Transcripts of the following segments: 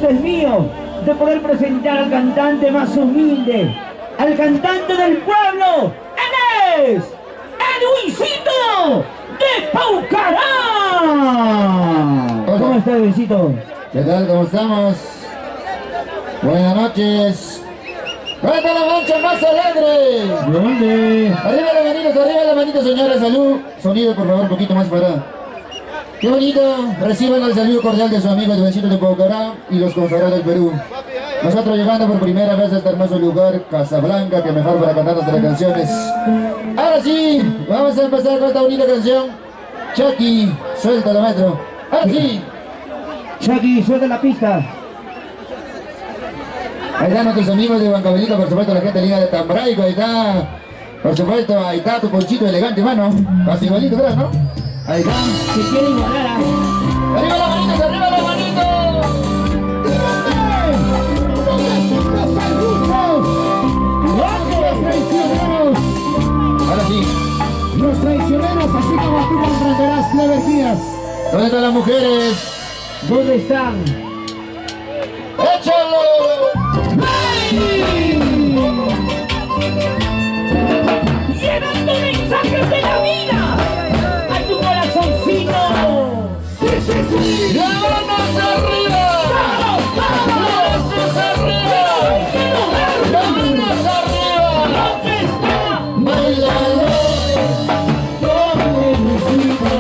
gusto es mío de poder presentar al cantante más humilde, al cantante del pueblo. Él es el Luisito de Paucará. ¿Cómo está, Luisito? ¿Qué tal? ¿Cómo estamos? Buenas noches. ¿Dónde está la mancha más alegre? ¿Dónde? Arriba las manitos, señores. Salud. Sonido, por favor, un poquito más para... Qué bonito. Reciban el saludo cordial de su amigo el Luisito de Paucará y los consagrados del Perú. Nosotros llegando por primera vez a este hermoso lugar, Casablanca, que mejor para cantar nuestras canciones. Ahora sí, vamos a empezar con esta bonita canción. Chucky, suéltalo, maestro. Ahora sí. Chucky, suelta la pista. Ahí están nuestros amigos de Huancavelica, por supuesto la gente linda de Tambraico, ahí está. Por supuesto, ahí está tu ponchito elegante, mano. Casi igualito, creo, ¿no? Ahí está. Que quiere igualar. ¡Arriba las manitos, arriba las manitos! Ahora sí. Los traicioneros, así como tú comprenderás, Clever Díaz. ¿Dónde están las mujeres? ¿Dónde están? ¡Échalo! Llevando mensajes de la vida a tu corazoncito. ¡Sí, sí, sí! ¡Y vámonos arriba! ¡Vamos, vamos! ¡Eso arriba! ¡Quiero verlo! ¡Vámonos arriba! ¿Dónde está? ¡Bailalo! ¿Dónde, Luisito?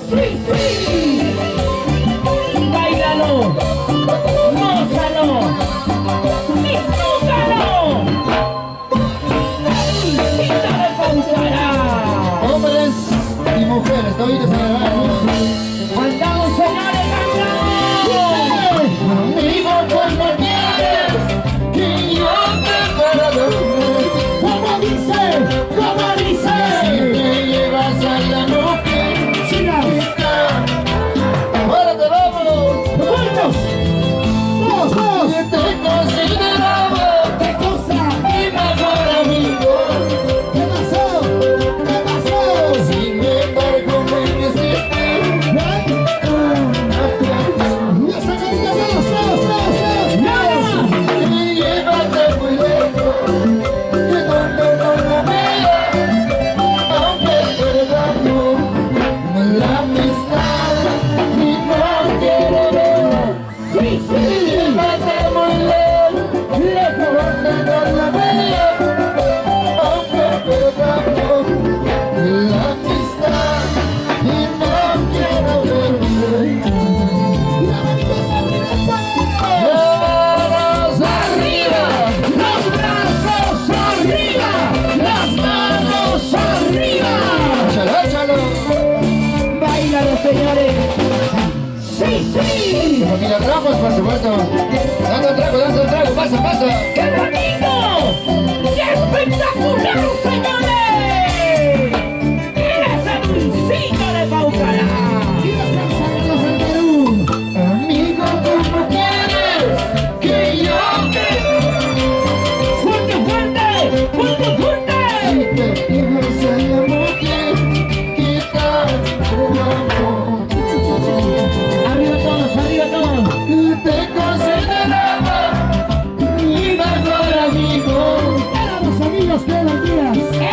¡Sí, sí! ¡Báilalo! ¡Gózalo! ¡Disfrútalo! ¡Luisito de Paucará! Hombres y mujeres, todos agarrados. ¡Mandamos, señores, cantamos! Amigo, cuando quieres que yo te pueda dormir. ¿Cómo dice? ¿Cómo Si dice? te llevas a la noche, Sigas. ahora te vamos. ¡Juntos! ¡Dos, dos! Te consideramos ¿Qué cosa? mi mejor amigo. ¿Qué pasó? ¿Qué pasó? Si me embargo me hiciste ¡Los sacaditos, todos, todos, todos, todos! me llevas muy lejos, que donde no la veo, aunque perdamos la amistad y no quiero ver. ¡Sí, Me sí! llevas muy lejos, donde no la veo, aunque perdamos la amistad y no quiero ver. ¡La manito arriba! ¡Manos arriba! ¡Los brazos arriba! ¡Las manos arriba! ¡Échalo, échalo! ¡Báilalo, señores! ¡Sí, sí! Familia Trapos, por supuesto. Dando un trago, pasa, pasa. ¡Qué bonito! ¡Qué espectacular, señores! ¡Eres el Luisito de Paucará! ¡Y los consagrados del Perú! Amigo, ¿cómo quieres que yo ¡Fuerte, fuerte! ¡Fuerte, fuerte! te pidas el amor que quita tu amor? ¡Arriba todos, arriba todos! Te consideraba mi mejor amigo. ¡Éramos amigos Clever Díaz!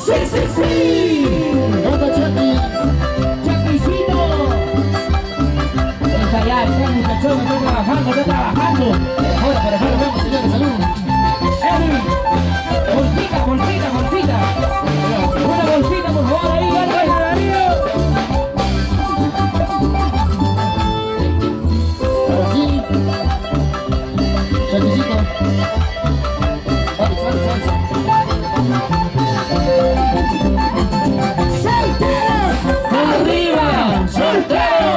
¡Sí, sí, sí! Canta Chucky. ¡Chaquicito! Está allá, está muchachón, está trabajando, está trabajando. Para afuera, vamos, señores, salud. Edwin, bolsita, bolsita, bolsita. Una bolsita, por favor, ahí, Darío. Ahora sí. Chuckycito. Vale, salsa. ¡Arriba! ¡Soltero!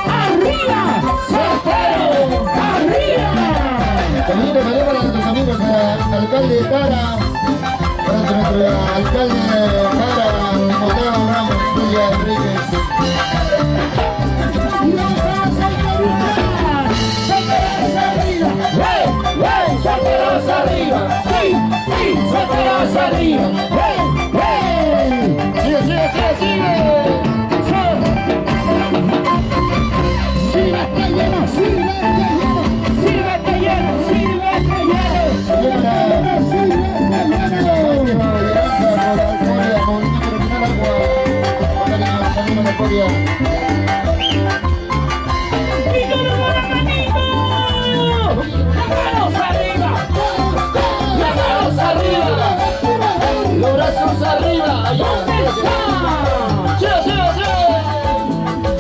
¡Arriba! ¡Soltero! ¡Arriba! También regalé para nuestros amigos alcalde Cara, para nuestro alcalde Cara, Timoteo Ramos, Julia Enríquez. Y vamos a saltar. ¡Solteros arriba! ¡Hey! ¡Hey! ¡Solteros arriba! ¡Sí! ¡Sí! ¡Solteros arriba! ¡Hey! ¡Hey! ¡Sigue! ¡Sírvete lleno! ¡Sírvete lleno! ¡Sírvete lleno! ¡Sírvete lleno! ¡Y con la manito! ¡Las manos arriba! ¡Las manos arriba! Los brazos arriba, allá. ¿Dónde está? ¡Sí!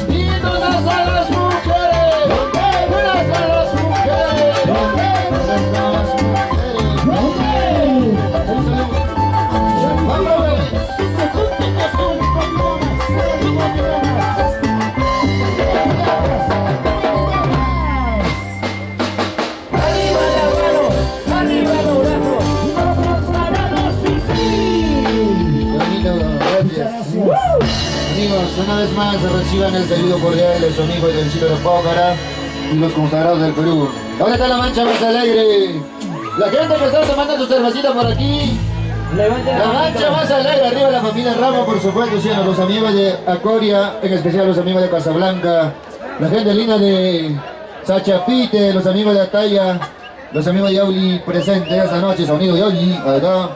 Y todas a las mujeres, todas a las mujeres, todas a las mujeres. ¡Arriba las manos! ¡Arriba los brazos! ¡Los parados! ¡Sí, sí! Bonito, gracias. Amigos, una vez más reciban el saludo cordial de su amigo el vencido de Pócara y los consagrados del Perú. ¿Dónde está la mancha más alegre? La gente que está tomando su cervecita por aquí. Levante La mancha más alegre, arriba la familia Ramos, por supuesto, sí, a los amigos de Acoria, en especial los amigos de Casablanca, la gente linda de Sachapite, los amigos de Ataya, los amigos de Yauli presentes esta noche, sonido de Yauli, acá.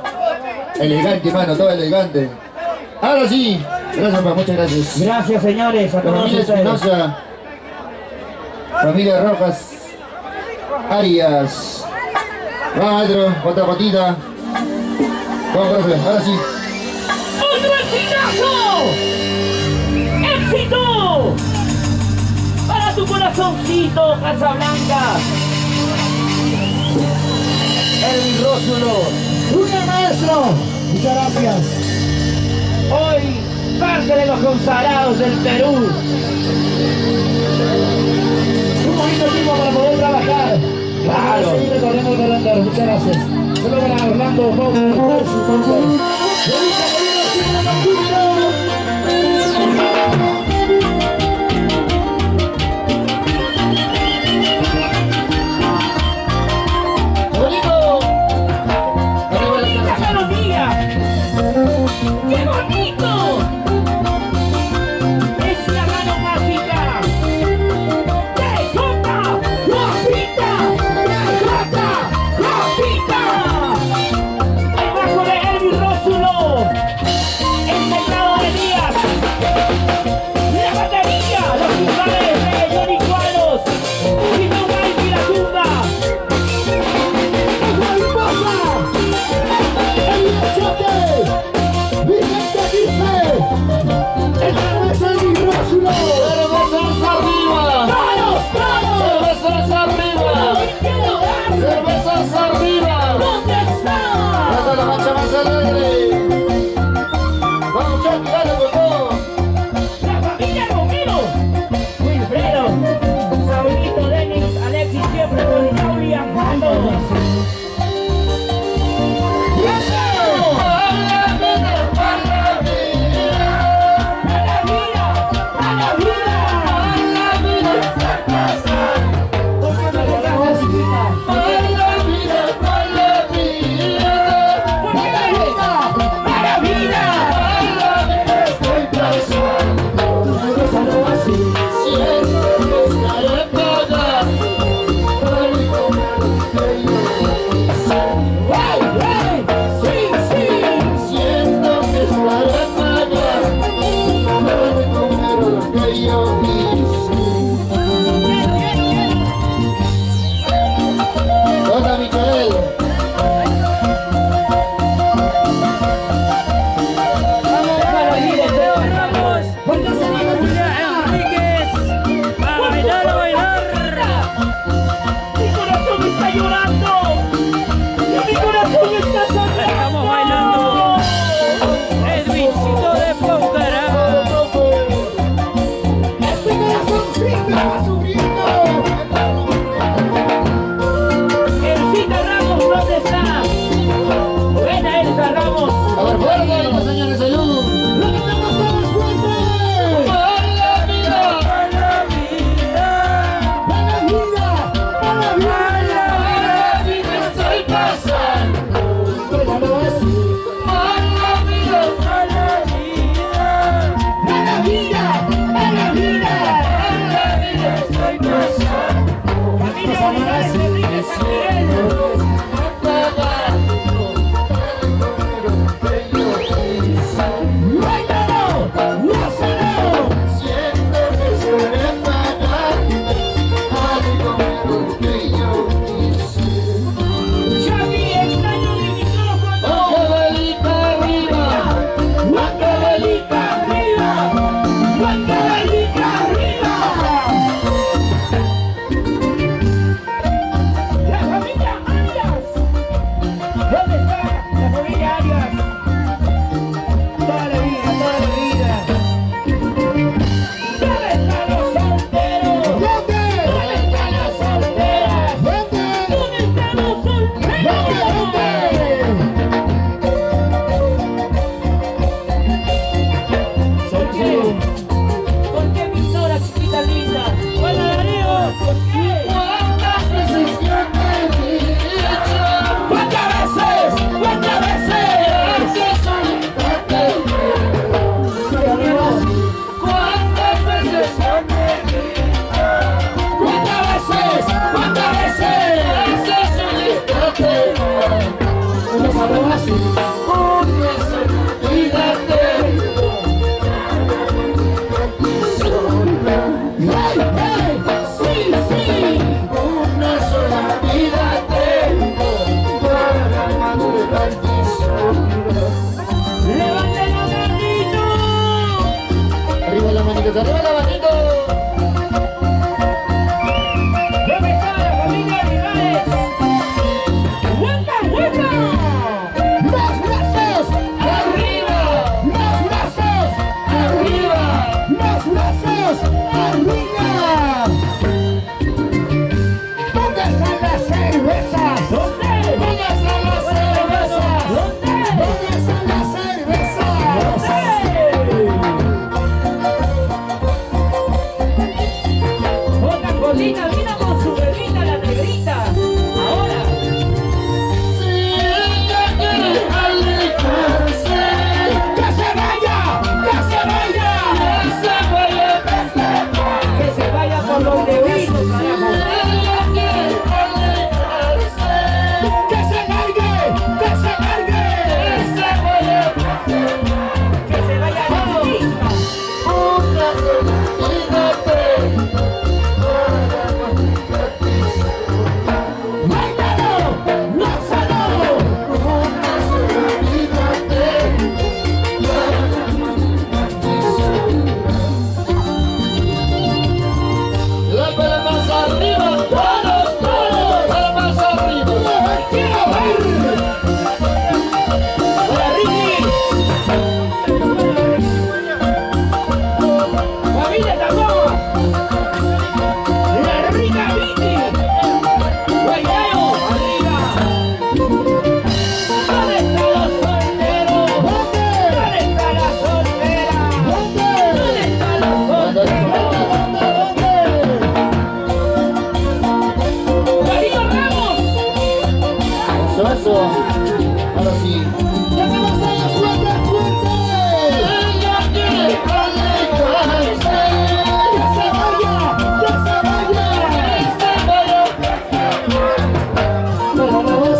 Elegante, mano, todo elegante. Ahora sí, gracias, pa, muchas gracias. Gracias, señores, a La todos familia ustedes. Espinosa, familia Rojas, Arias. Vamos, maestro, otra patita. Vamos, profe, ahora sí. ¡Otro exitazo! ¡Éxito! Para tu corazoncito, Casablanca. El Rósulo. ¡Un maestro! Muchas gracias. Hoy, parte de los consagrados del Perú. Un bonito tiempo para poder trabajar. Claro. Seguir recorriendo el corredor. Muchas gracias. Solo para Orlando, Bob, su nombre. ¡Bonito! Arriba la ¡Qué cerveza. melodía! ¡Qué bonito! Es la mano mágica. ¡Tejota! ¡Guapita! ¡Tejota! ¡Guapita! El bajo de Familia Tacoma, la rica Viti, Guayayo, arriba. ¿Dónde están los solteros? ¿Dónde está la soltera? ¿Dónde están los solteros? Darío Ramos. Eso. Ahora sí. ¡Ya se va a hacer la suerte fuerte! ¡Ya se vaya! ¡Ya se vaya! ¡Vámonos!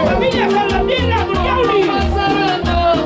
Familia Salvatierra, Yauli. ¡Vamos!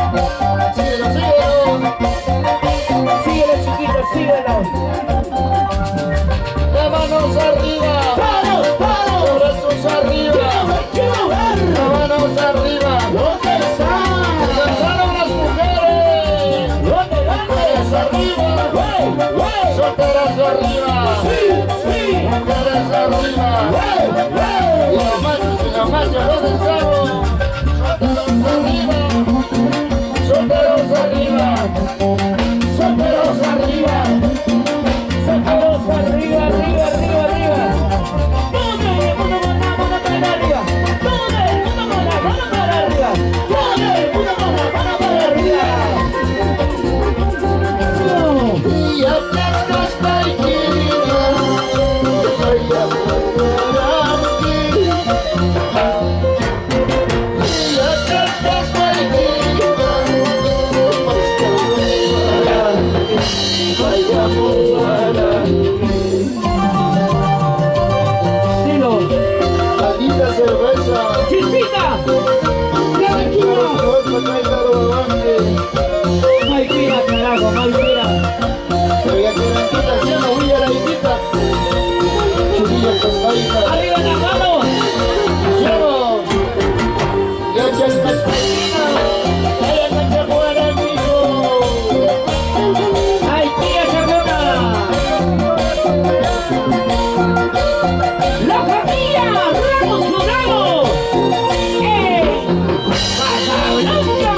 Levanten los bracitos, señores. Síguelo, chiquito, síguelo. Las manos arriba. ¡Todos, todos! Brazos arriba. ¡Quiero ver! Las manos arriba. ¿Dónde están? Alcanzaron las mujeres. ¿Dónde, Mujeres arriba. Solteras arriba. Sí, sí. Mujeres arriba. Y los machos, ¿dónde estamos? Solteros arriba. Solteros arriba. Solteros arriba, arriba, arriba, arriba. Todo el mundo con la mano para arriba. Todo el mundo con la mano para arriba. Todo el mundo con la mano para arriba. Y acá estás tranquila. Estoy Dilo. Maldita cerveza. ¡Chispita! No hay pira, carajo, no hay pira. ¡Arriba las manos! ¡Ay, tía Chacona! ¡La familia Ramos Jurado! ¡Casablanca!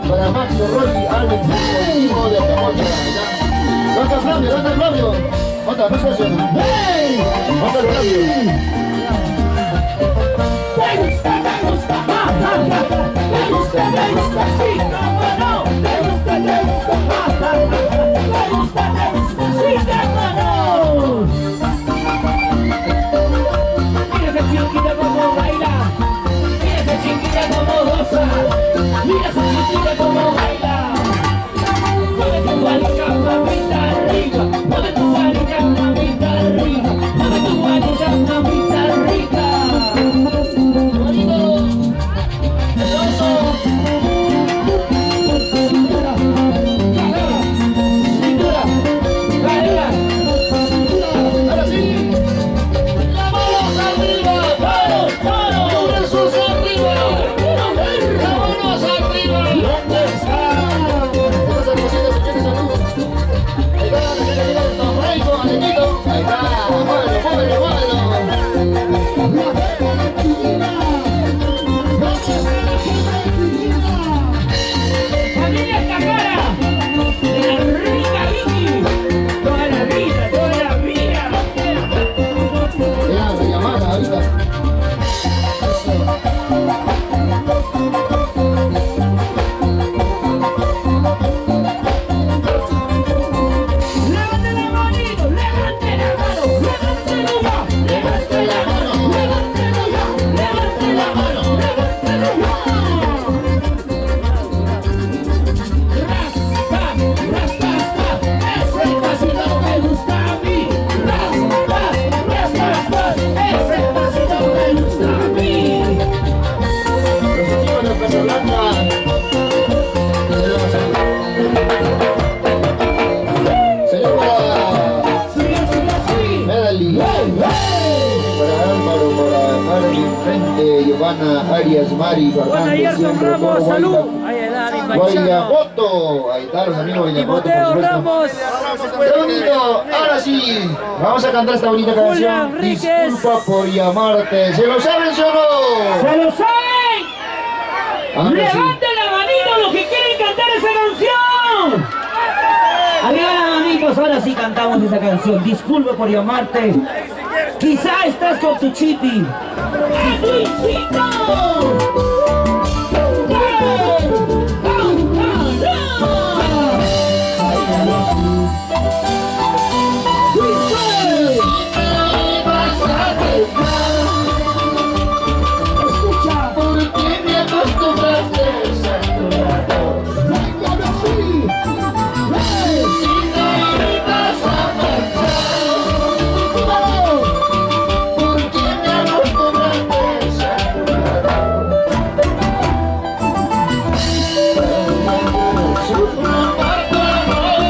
Para Maxo, Roy, Alex, el equipo de Temocha. ¿Dónde está Flavio? ¿Dónde está Flavio? ¿Dónde está Flavio? ¿Dónde está Flavio? Me gusta, sí, cómo no. Me gusta, sí, cómo no. Mira esa chiquita como baila, mira esa chiquita como goza, mira esa chiquita como baila. Mueve tu guanita, mamita arriba, mueve tu guanita, mamita arriba, mueve tu guanita, mamita arriba. Para Álvaro frente, Giovanna Arias, Mari, Juan Fernández, Ayrton siempre Ramos, por salud. Guayla. Ahí está, mi Manchano. Guayapoto, ahí está los amigos de Guayapoto, por Timoteo supuesto. Ramos. Qué bonito, ahora sí, vamos a cantar esta bonita canción. Julián Ríquez. Disculpa por llamarte, ¿se lo saben sí o no? ¿Se lo saben? Ahora sí. Levanten la manito los que quieren cantar esa canción. Arriba las manitos, ahora sí cantamos esa canción. Disculpe por llamarte. Quizá estás con tu chipi. ¡Ah, Luisito! Escucha, porque me acostumbraste a tu lado. Sí, si te ibas a marchar, porque me acostumbraste a tu lado. Sufro por tu amor,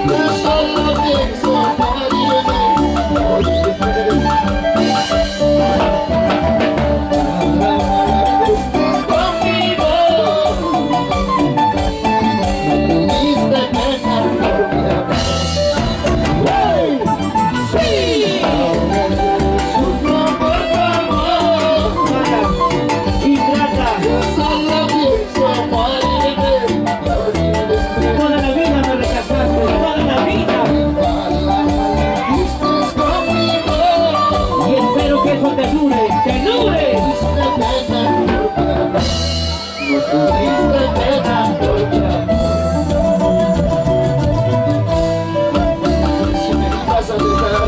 yo solo pienso morirme. Estés conmigo, no tuviste pena por mi amor. ¡Sí! Sufro por tu amor, Y trata. solo pienso morirme. Toda la vida me rechazaste. Toda la vida. Estés conmigo, Y espero que eso te dure. ¡Te dure! tuviste pena por mi amor. No tuviste pena por mi amor. Si me ibas a dejar,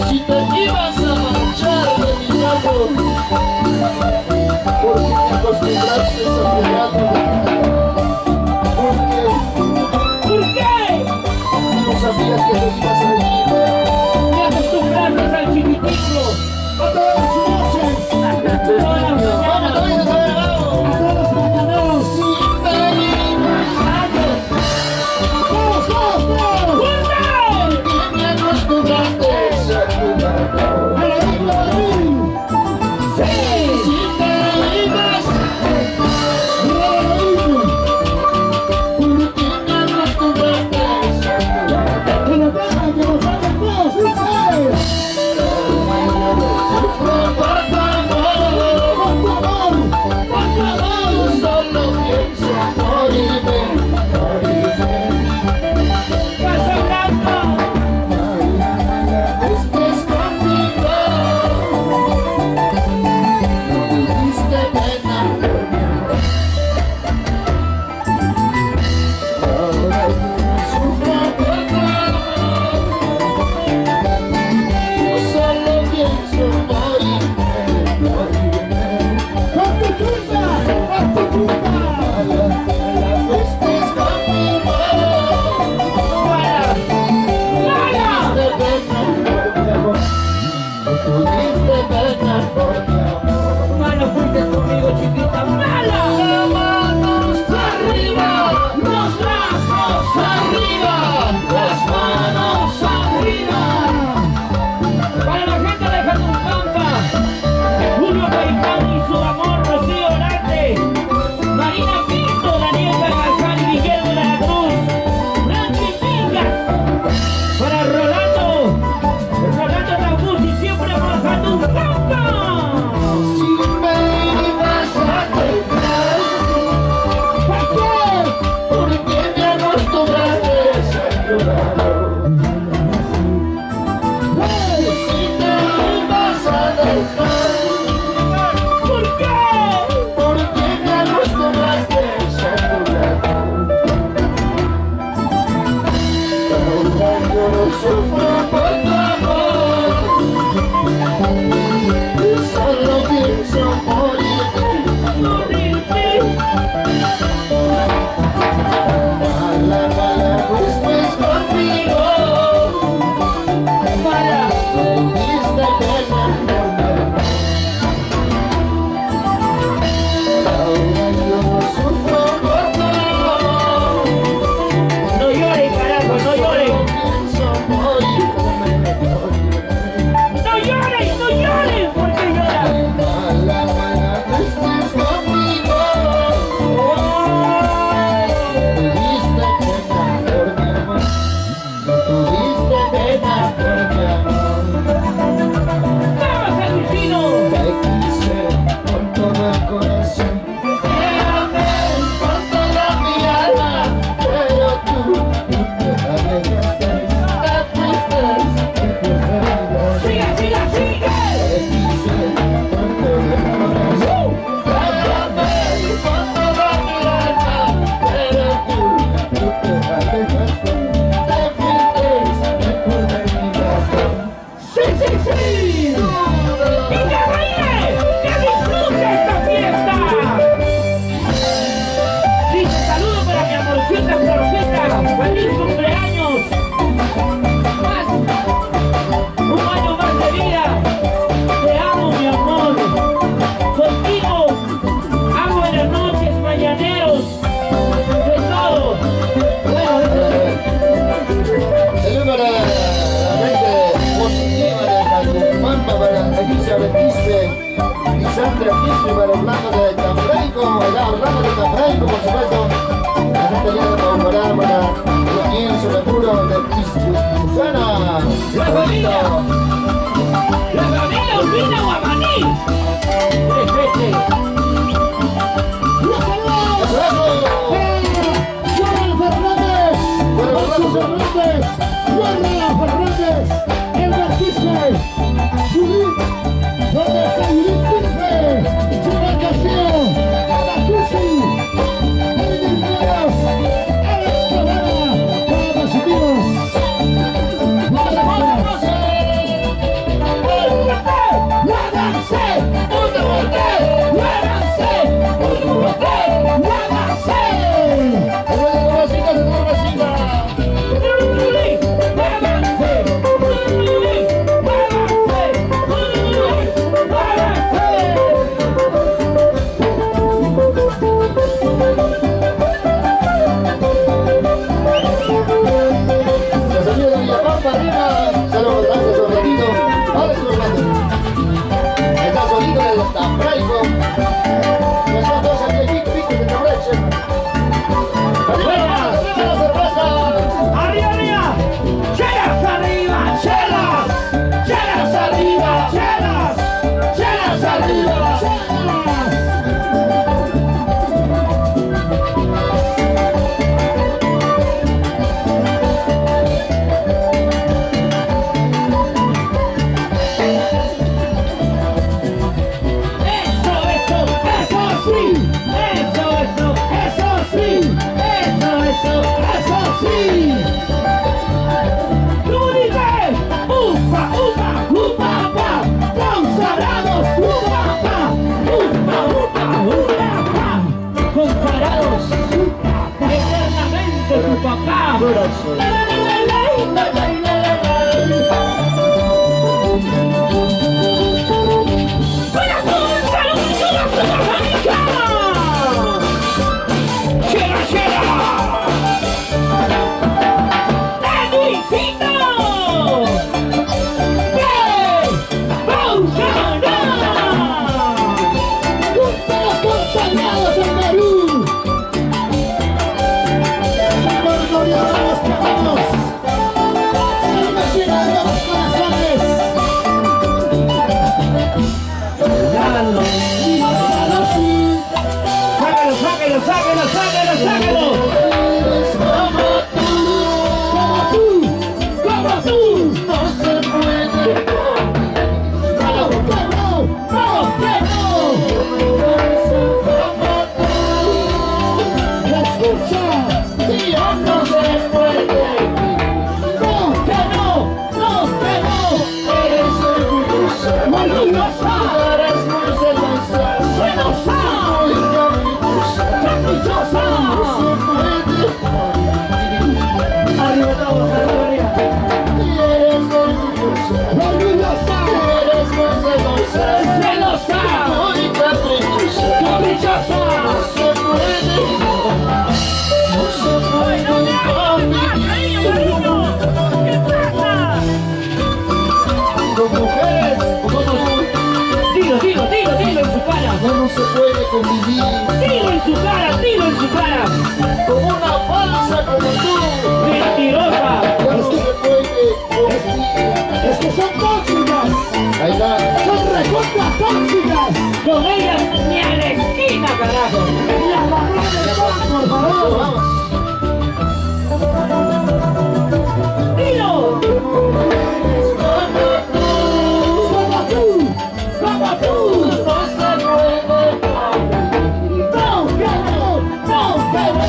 si te ibas a marchar de mi lado, porque me acostumbraste a mi lado, porque ¿Por qué? no sabías que te ibas a ir. Me acostumbraste al chiquitico. A todas las noches, Todas las Vamos, mañanas. todavía no sabemos. a todos los mañaneros. Si me ibas a ¡Todos, todos, todos! ¡Fuerte! que me acostumbraste a tu lado. ¡A la isla de mí! ¡Sí! Si te ibas, ¡Rodolfo! porque me acostumbraste a tu lado. ¡Que lo tengan, que lo salgan todos! ¡Sí, Sufro por tu amor, ¡Con tu amor! ¡Con tu amor! solo pienso morirme, morirme. ¡Casa Blanca! Estés conmigo, no tuviste pena por mi amor. Ahora yo sufro por tu amor, yo solo pienso morirme, morirme. ¡Con tu chupa! ¡Con tu chupa! Estés conmigo, ¡Para! ¡Para! tuviste pena por mi amor, no tuviste pena por mi amor. ¡Mala fuiste conmigo, chiquita! ¡Mala! Manos arriba, los brazos arriba, las manos arriba. Para la gente de Jatuncampa, Julio Caicán y su amor, Rocío Orarte, Marina Pinto, Daniel Carvajal y Guillermo de la Cruz, Francis Pingas, para Rolando Trabús y siempre por Jatuncampa. Si me ibas a dejar, ¿Por qué? porque me acostumbraste a llorar. Si me ibas a dejar, ¿Por qué? porque me acostumbraste a llorar. Ahora yo sufro por tu amor, y solo pienso morirme. Morirte. Mala, mala, estés conmigo, Para. no tuviste pena por mi amor. Ahora yo sufro por tu amor, No lloren, carajo, no lloren. pienso morirme. Tapraico, allá Orlando de Tapraico, por supuesto. La gente linda de Paucará para Daniel Solepuro de Susana. La familia Urbina Guamaní. No se puede convivir. Tiro en su cara, tiro en su cara. Con una falsa como tú. Mentirosa. Ya no se puede convivir. Es que son tóxicas. Ahí está. Son recontra tóxicas. Con ellas ni a la esquina, carajo. Las barras de pan, por favor. Vamos. Tiro. Como tú. Como tú. No se puede convivir. No, que no. No, que no.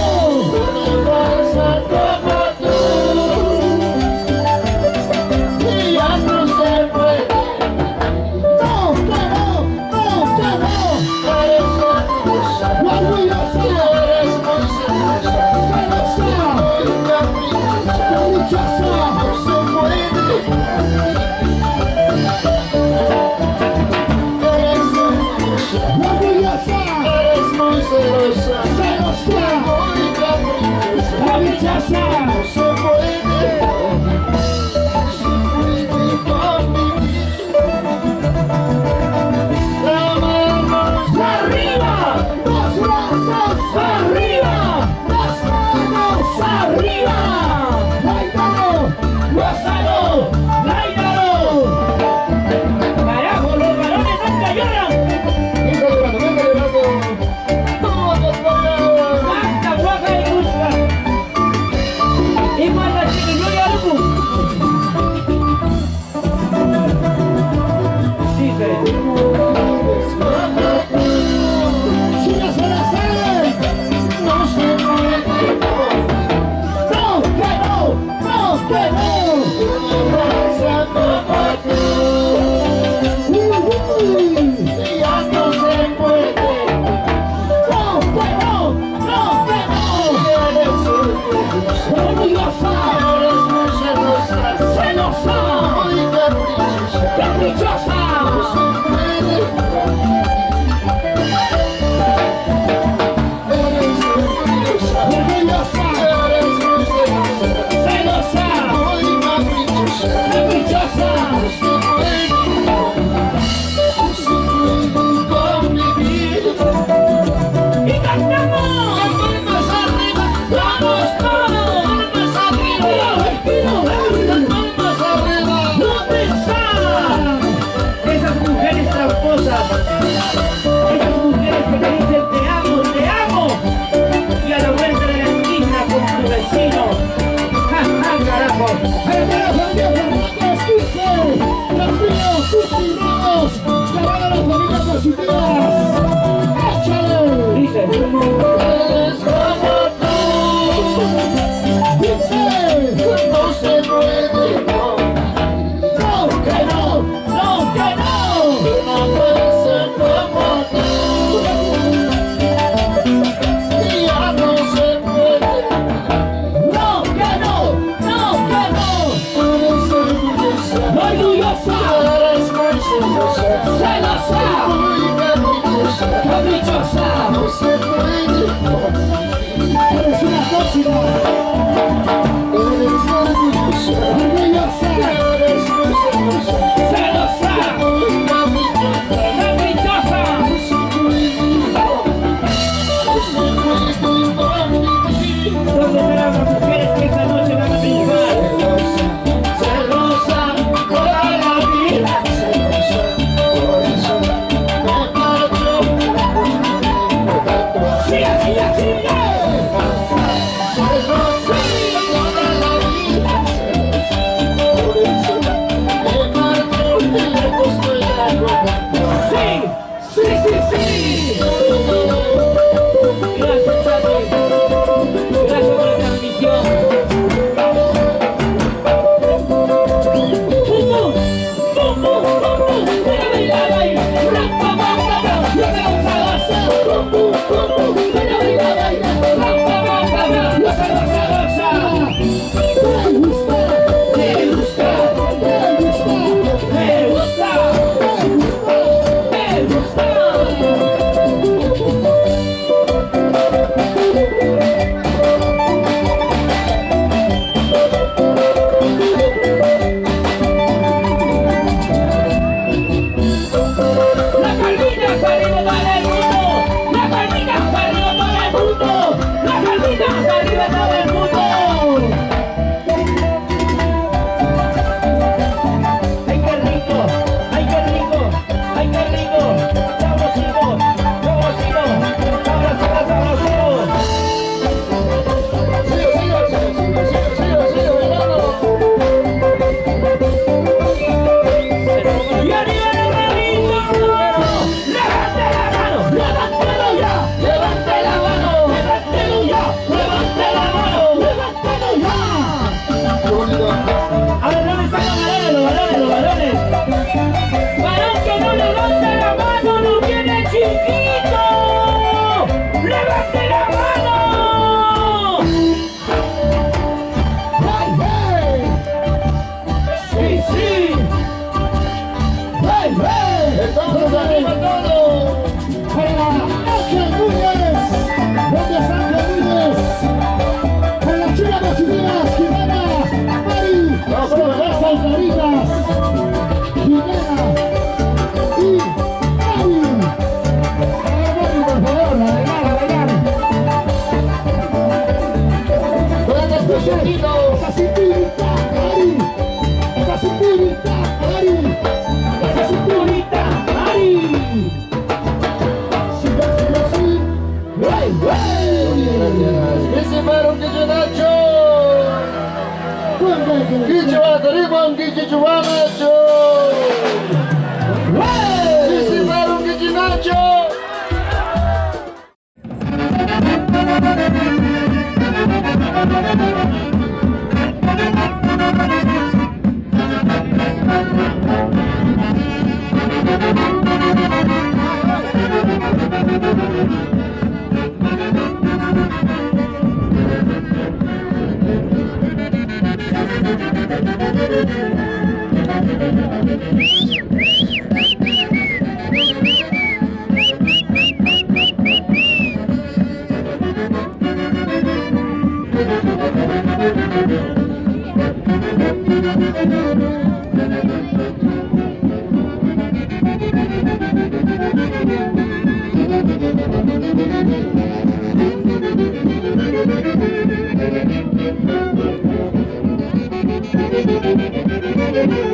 Thank you.